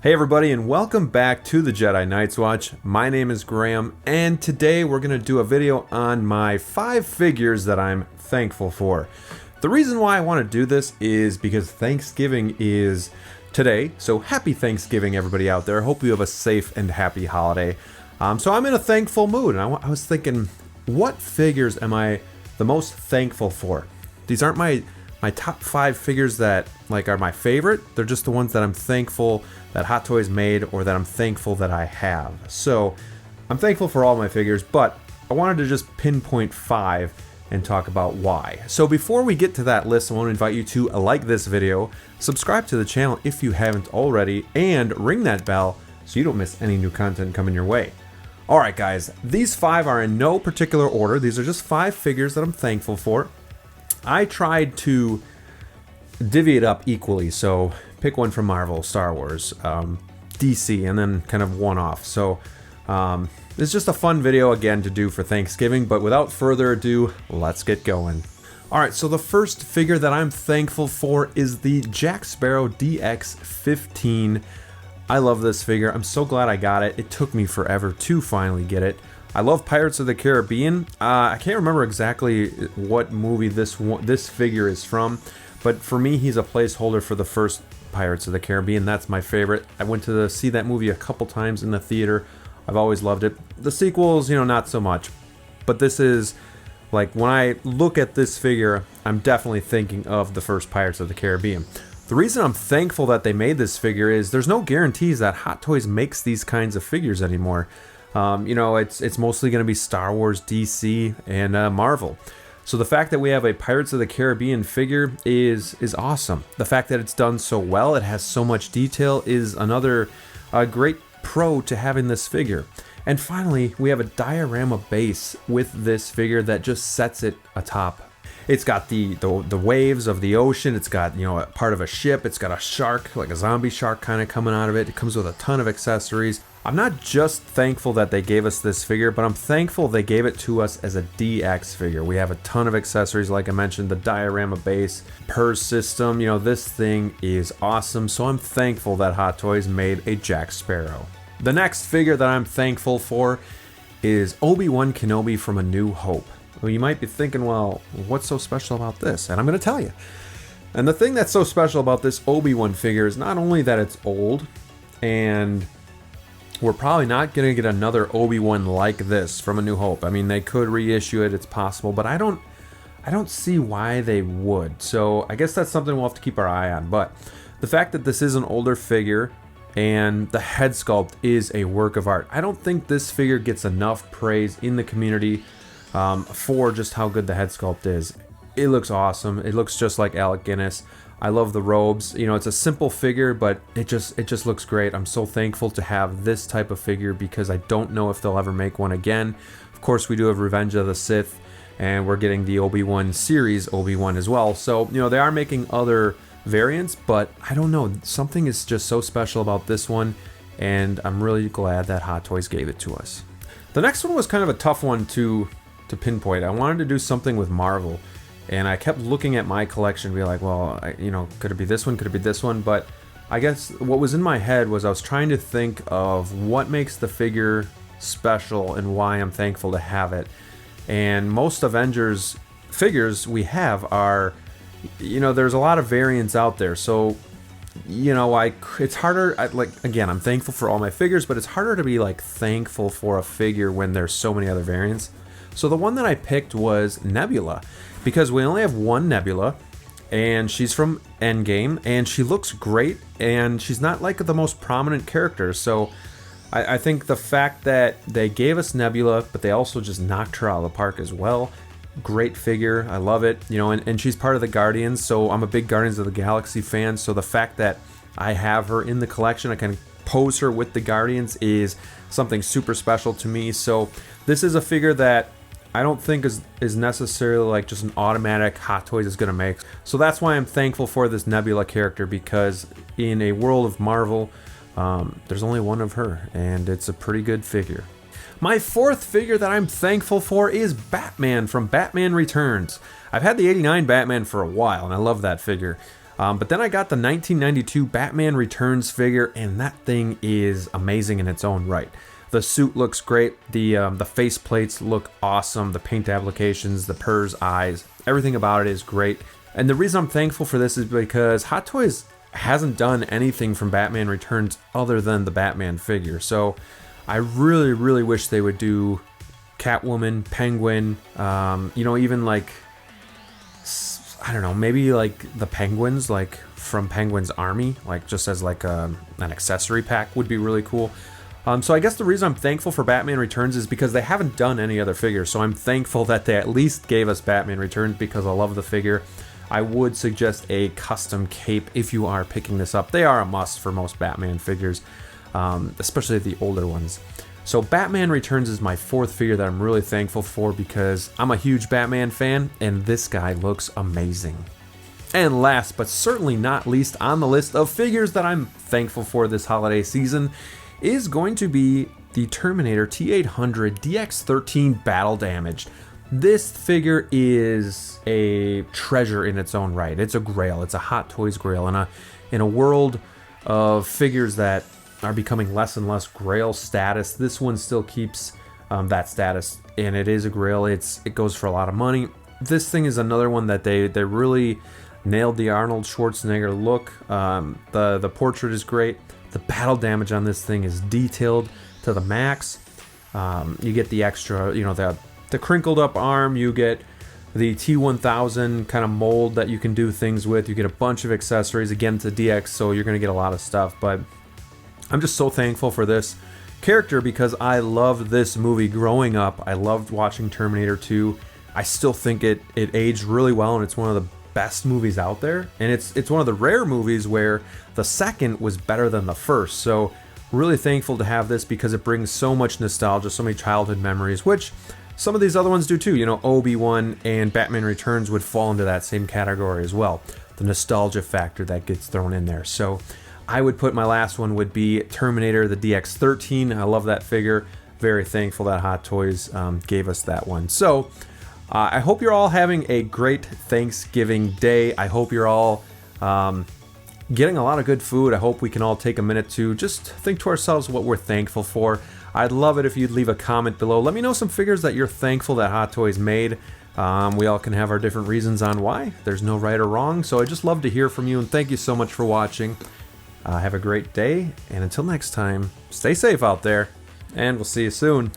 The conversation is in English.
Hey everybody, and welcome back to the Jedi Night's Watch. My name is Graham, and today we're going to do a video on my 5 figures that I'm thankful for. The reason why I want to do this is because Thanksgiving is today, so happy Thanksgiving everybody out there. I hope you have a safe and happy holiday. So I'm in a thankful mood, and I was thinking, what figures am I the most thankful for? These aren't my top 5 figures that are my favorite. They're just the ones that I'm thankful that Hot Toys made, or that I'm thankful that I have. So I'm thankful for all my figures, but I wanted to just pinpoint 5 and talk about why. So before we get to that list, I want to invite you to like this video, subscribe to the channel if you haven't already, and ring that bell so you don't miss any new content coming your way. Alright guys, these 5 are in no particular order. These are just 5 figures that I'm thankful for. I tried to divvy it up equally, so pick one from Marvel, Star Wars, DC, and then kind of one off. So it's just a fun video again to do for Thanksgiving, but without further ado, let's get going. Alright, so the first figure that I'm thankful for is the Sparrow DX13. I love this figure. I'm so glad I got it. It took me forever to finally get it. I love Pirates of the Caribbean. I can't remember exactly what movie this figure is from, but for me, he's a placeholder for the first Pirates of the Caribbean. That's my favorite. I went to see that movie a couple times in the theater. I've always loved it. The sequels, not so much. But this is, when I look at this figure, I'm definitely thinking of the first Pirates of the Caribbean. The reason I'm thankful that they made this figure is there's no guarantees that Hot Toys makes these kinds of figures anymore. It's mostly going to be Star Wars, DC, and Marvel. So the fact that we have a Pirates of the Caribbean figure is awesome. The fact that it's done so well, it has so much detail, is another great pro to having this figure. And finally, we have a diorama base with this figure that just sets it atop. It's got the waves of the ocean. It's got, a part of a ship. It's got a shark, like a zombie shark kind of coming out of it. It comes with a ton of accessories. I'm not just thankful that they gave us this figure, but I'm thankful they gave it to us as a DX figure. We have a ton of accessories, like I mentioned, the diorama base, PERS system. This thing is awesome, so I'm thankful that Hot Toys made a Jack Sparrow. The next figure that I'm thankful for is Obi-Wan Kenobi from A New Hope. Well, you might be thinking, well, what's so special about this? And I'm going to tell you. And the thing that's so special about this Obi-Wan figure is not only that it's old, and we're probably not going to get another Obi-Wan like this from A New Hope. I mean, they could reissue it, it's possible, but I don't see why they would. So I guess that's something we'll have to keep our eye on. But the fact that this is an older figure and the head sculpt is a work of art, I don't think this figure gets enough praise in the community for just how good the head sculpt is. It looks awesome. It looks just like Alec Guinness. I love the robes. It's a simple figure, but it just looks great. I'm so thankful to have this type of figure because I don't know if they'll ever make one again. Of course, we do have Revenge of the Sith, and we're getting the Obi-Wan series Obi-Wan as well. So, they are making other variants, but I don't know. Something is just so special about this one, and I'm really glad that Hot Toys gave it to us. The next one was kind of a tough one to pinpoint. I wanted to do something with Marvel. And I kept looking at my collection and be like, well, could it be this one? Could it be this one? But I guess what was in my head was I was trying to think of what makes the figure special and why I'm thankful to have it. And most Avengers figures we have are, there's a lot of variants out there. So, it's harder. Again, I'm thankful for all my figures, but it's harder to be thankful for a figure when there's so many other variants. So the one that I picked was Nebula, because we only have one Nebula, and she's from Endgame, and she looks great, and she's not the most prominent character. So I think the fact that they gave us Nebula, but they also just knocked her out of the park as well. Great figure. I love it. And she's part of the Guardians, so I'm a big Guardians of the Galaxy fan. So the fact that I have her in the collection, I can pose her with the Guardians, is something super special to me. So this is a figure that I don't think is necessarily just an automatic Hot Toys is going to make. So that's why I'm thankful for this Nebula character, because in a world of Marvel, there's only one of her, and it's a pretty good figure. My fourth figure that I'm thankful for is Batman from Batman Returns. I've had the '89 Batman for a while, and I love that figure. But then I got the 1992 Batman Returns figure, and that thing is amazing in its own right. The suit looks great, the face plates look awesome, the paint applications, the Purr's eyes, everything about it is great. And the reason I'm thankful for this is because Hot Toys hasn't done anything from Batman Returns other than the Batman figure. So I really, really wish they would do Catwoman, Penguin, you know, even like, I don't know, maybe like the Penguins, like from Penguin's Army, like just as like an accessory pack would be really cool. So I guess the reason I'm thankful for Batman Returns is because they haven't done any other figures. So I'm thankful that they at least gave us Batman Returns because I love the figure. I would suggest a custom cape if you are picking this up. They are a must for most Batman figures, especially the older ones. So Batman Returns is my fourth figure that I'm really thankful for because I'm a huge Batman fan and this guy looks amazing. And last but certainly not least on the list of figures that I'm thankful for this holiday season is going to be the Terminator T800 DX13 Battle Damaged. This figure is a treasure in its own right. It's a grail. It's a Hot Toys grail. In a world of figures that are becoming less and less grail status, this one still keeps that status, and it is a grail. It goes for a lot of money. This thing is another one that they really nailed the Arnold Schwarzenegger look. The portrait is great. The battle damage on this thing is detailed to the max. You get the extra, you know, the crinkled up arm. You get the T1000 kind of mold that you can do things with. You get a bunch of accessories. Again, it's a DX, so you're going to get a lot of stuff. But I'm just so thankful for this character because I loved this movie growing up. I loved watching Terminator 2. I still think it aged really well, and it's one of the best movies out there, and it's one of the rare movies where the second was better than the first. So really thankful to have this because it brings so much nostalgia, so many childhood memories, which some of these other ones do too. You know, Obi-Wan and Batman Returns would fall into that same category as well, the nostalgia factor that gets thrown in there. So I would put my last one would be Terminator the DX13. I love that figure. Very thankful that Hot Toys gave us that one. So I hope you're all having a great Thanksgiving day. I hope you're all getting a lot of good food. I hope we can all take a minute to just think to ourselves what we're thankful for. I'd love it if you'd leave a comment below. Let me know some figures that you're thankful that Hot Toys made. We all can have our different reasons on why. There's no right or wrong. So I just love to hear from you, and thank you so much for watching. Have a great day, and until next time, stay safe out there, and we'll see you soon.